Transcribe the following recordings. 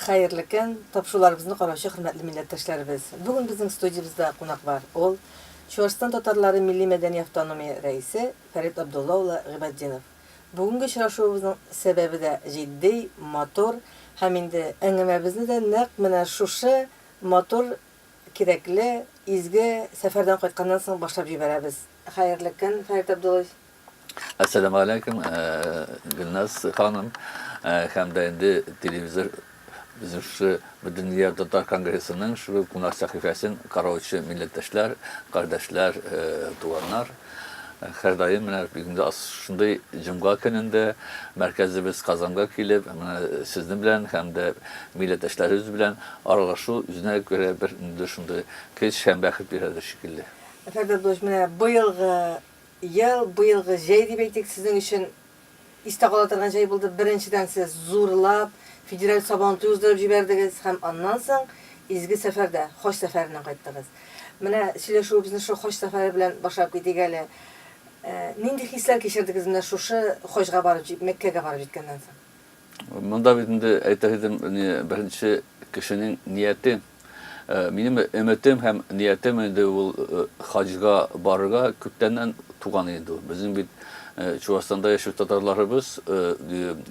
Xayrlı kən, tapşularımızı qarşı hörmətli millətdaşlarımız. Bugün bizim studiyamızda qonaq var. Ol Çuvaşistan Tatarları Milli Mədəni Avtonomiya rəisi Fərid Abdullaoğlu Ğibətdinov. Bugünkü şuraşuvumuzun səbəbi də ciddi, motor, həm indi əngəməbizni də naq mənə şuşu motor kerekli izgi səfərdən qayıtqandan sonra başlap җибәрәбез. Xayrlı kən, Fərid Abdullaoğlu. Esselamu Aleyküm Gülnaz Hanım. Hem de indi televizor bizim şu Dünya Tatar Kongresi'nin şu konak sahifesinin Karaoğlu milletteşler, kardeşler, tuğanlar. Her daim bir günde aslında Cumga gününde merkezde biz Kazan'da kilip sizin bilen hem de milletteşlerimiz bilen aralaşu yüzüne göre bir düşündü ki şembekit bir adı şekilde. Efendim dostum, bu yılғы жай деп айтайық, sizin үшін истағал атырған жай болды. Біріншіден siz зурлап, федераль сабантуй уздырып жібердіңіз, һәм аннан соң изге сәфәрдә, хош сәфәреннән кайттыгыз. Менә сөйләшүебезне шу хош сәфәре белән башлап китик әле. Нинди хисләр кичердегез менә шушы хожга барып, Мәккәгә барып җиткәннән соң? Монда бит инде әйтәһидем, беренче кешенең нияте Benim ümitim hem niyetim de ol hacga barıga kütlenden tuğanıydı. Bizim bir Çuvaşistan'da yaşayıp Tatarlarımız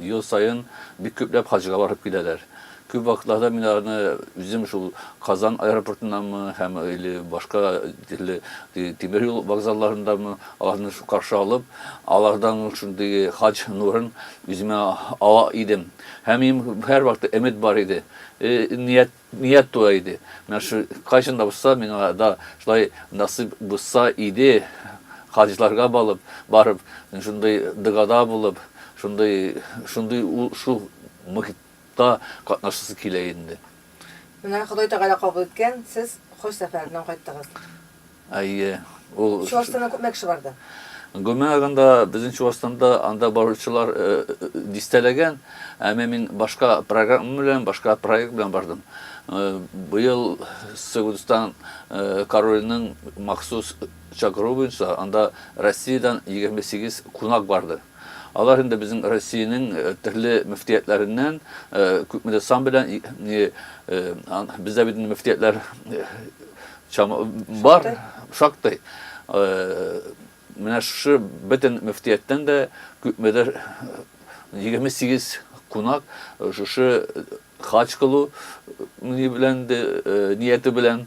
yıl sayın bir küplep hacga varıp giderler. Küp vakitlarda bizim şu Kazan aeroportundan mı hem öyle başka demir yol vokzallarından mı ağzını şu karşı alıp Allah'tan şimdi hac nurun yüzüme ala idim. Hem her vakit emet var idi. Niyet duaydı. Ben şu kaçında bulsa bana da şöyle nasip bulsa idi hacılarga barıp şunday dıgada bulup şunday şu muhitta katnaşısı kileyindi. Менә Ходай Тәгалә кабул иткән, siz хош сәфәреннән кайттыгыз. Ayy, ol Çuvaşistan'a күпме кеше барды? Gömüğünde bizim Çuvaşistan'da anda barışçılar listelegen, men başka program bilen, başka proyekt bilen bardım. Bu yıl Suudistan Karolinin maksus çakırı boyunca anda Rusya'dan 28 konak vardı. Allah şimdi bizim Rusya'nın türlü müftiyetlerinden Kükmedestan bilen bizde bir müftiyetler var, şaktay. Менә şu bütün müftiyetten de Kükmeder 28 konak şu hac kılı bilen niyeti bilen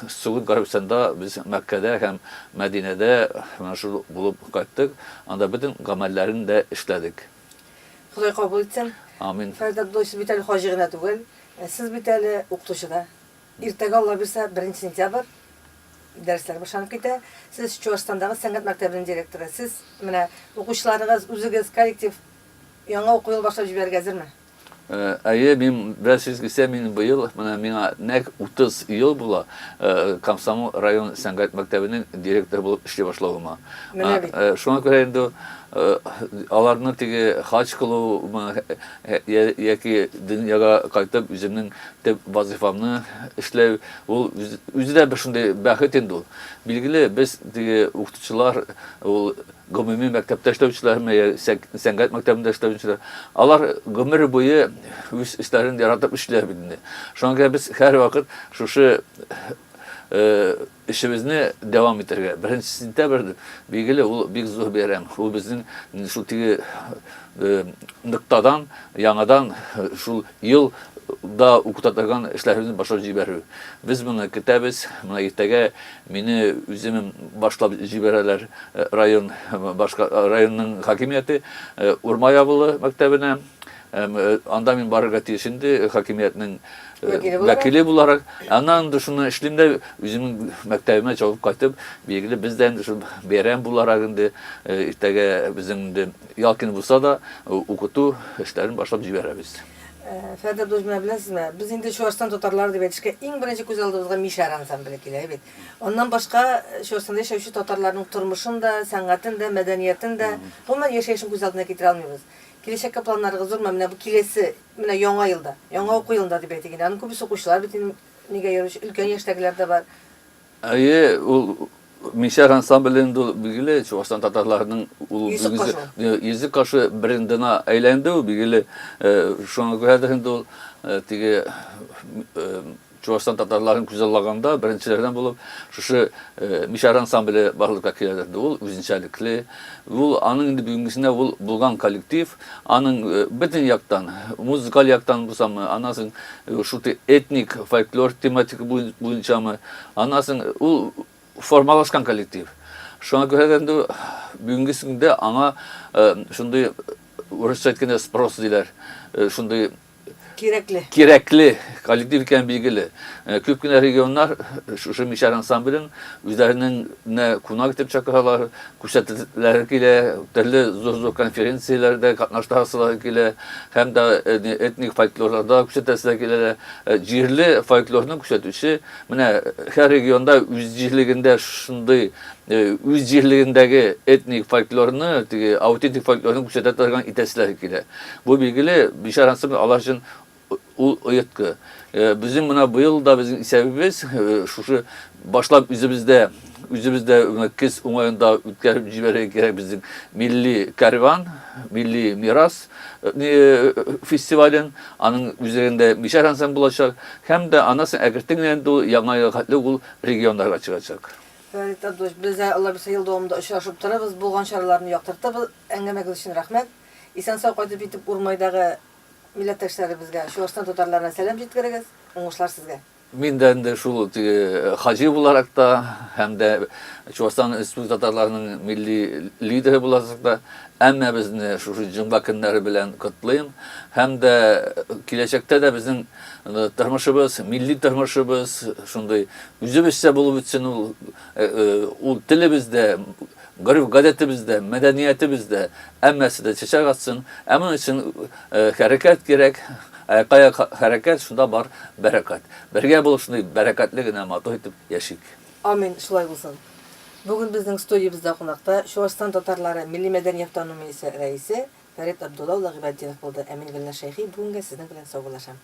Suud Garbistan'da biz Mekke'de hem Medine'de şu bulup kayttık. Anda bütün gamellerini de işledik. Xudoy kabul etsin. Amin. Fərid Abdullaoğlu siz bitəli hacıgına түгел, siz bitəli oqutuşuda. Irtəgə Allah bilsə 1 sentyabr dersler başlanıp gitti. Siz Çuvaşistan'dагы сәнгать мәктәбенең директоры. Siz менә укучыларыгыз, үзегез коллектив яңа уку ел башлап җибәргә әзерме? Ben biraz sizgise bu yıl ne 30 yıl bula Komsomol rayon səngat məktəbinin direktör bulup işle başlağıma. Şuna göre indi alarını tege hac kılı yaki dünyaga kaytıp üzümün vazifamını işlev ol üzüde bir şunday bəxet indi ol. Bilgili biz tege uqtuçular ol Gümrük məktəbdə işləyicilər, səngat məktəbində işləyicilər, onlar ömür boyu öz işlərini yaratıp işləyə bildi. Şu an biz hər vaxt şu işimizni devam ettirge. Birincisinde bilgili bir zuh berem. O bizim şu tigi nıktadan, yanadan şu yıl da okutadığın işlerimizin başlayıp jiberiyor. Biz bunu kitabız, buna gittige meni üzümüm başlayıp jibererler rayonun hakimiyeti Urmayabılı mektebine anda min barıga tiyesinde hakimiyetinin vekili bularak andan dışında işlimde üzümün mektebime çabuk kaytıp bilgili bizden dışında berem bularak işte bizim de yalkin bulsa da okutu işlerin başlayıp jibereriz. Fərid Abdullaoğlu biləsizmi? Biz indi Çuvaşistan Tatarları deyə etişkə ən birinci göz aldığımızda Mişar ansamblı kilə, evet. Ondan başqa Çuvaşistanda yaşayışı Tatarların turmuşunda, sənğatında, mədəniyyətində bunlar yaşayışın göz aldığına getirə almıyoruz. Kileşəkə planlarınız var mı? Bu kilesi yaڭa yılda, yaڭa oku yılında deyə etişkə. Onun kübüsü oquşlar, bütün nigə yarış, ülkən yaşdakilər də var. Mişer ansamblinde bilgili Çuvaşistan Tatarlarının yüzük kaşı birindine eğlendi o bilgili şunu gördüğünde o tigi Çuvaşistan Tatarların güzellaganda birinçilerden bulup şu Mişer ansambli bağlılıkta kilerdi o üzünçelikli bu anın indi büyüngüsünde bulgan kolektif anın bütün yaktan müzikal yaktan bu samı anasın şu etnik folklor tematik boyunca mı anasın o formalaşkan kolektif. Şuna göre de büyüngüsünde ana şunday Rusça etkende spros diler. Şunday Kirekli, kolektif iken bilgili. Köpküne regionlar şu Mişer ansamblinin üzerinin ne kunak gidip çakırlar, kuşatlarıyla, derli zor konferansiyalarda katnaştırsılarıyla hem de etnik folklorlarda kuşatırlarıyla cirli folklorunun kuşatışı. Her regionda yüzciliğinde şunday yüzciliğindeki etnik folklorunu, autentik folklorunu kuşatırlarıyla itesleriyla. Bu bilgili Mişer ansamblinin Allah'ın uyutku. Bizim buna bu yıl da bizim sebebimiz şu başlap yüzümüzde kız umayında ütkar cibere gerek bizim milli kervan, milli miras festivalin anın üzerinde Mişer ansamblı olacak hem de anasın egertinlerinde yanayakatlı bu regionlara çıkacak. Evet, Abdullah, biz Allah bir yıl doğumunda uçraşıp tarafız, bulgan şarlarını yaktırdı. Engeme için rahmet. İsen sağ koydu bitip Urmay'dağı milletteşlerimizge, Çuvaşistan Tatarlarına selam jetkirigez. Oňuşlar sizge. Minden de şu hacı olarak da hem de Çuvaşistan Respublik Tatarlarının milli lideri olarak da emme bizni şu cümle günleri bilen kutlayayım. Hem de gelecekte de bizim tırmışımız, milli tırmışımız, şunday yüzümüzde bulup için o dilimizde, garip gazetemizde, medeniyetimizde emmesi de çiçek atsın. Emin için hareket gerek. Ayakkaya hareket şunda var berekat. Berge bulup şunday berekatli günemato etip yaşayık. Amin, şulay bulsun. Bugün bizning studiyamızda qonaqda Çuvaşistan Tatarlары Milli Medeniyet Avtonomiyasi raisi Ferit Abdullovla G'ibaddinov bo'ldi. Amin Gulnar Shayxi bugunga sizning bilan sog'lasham.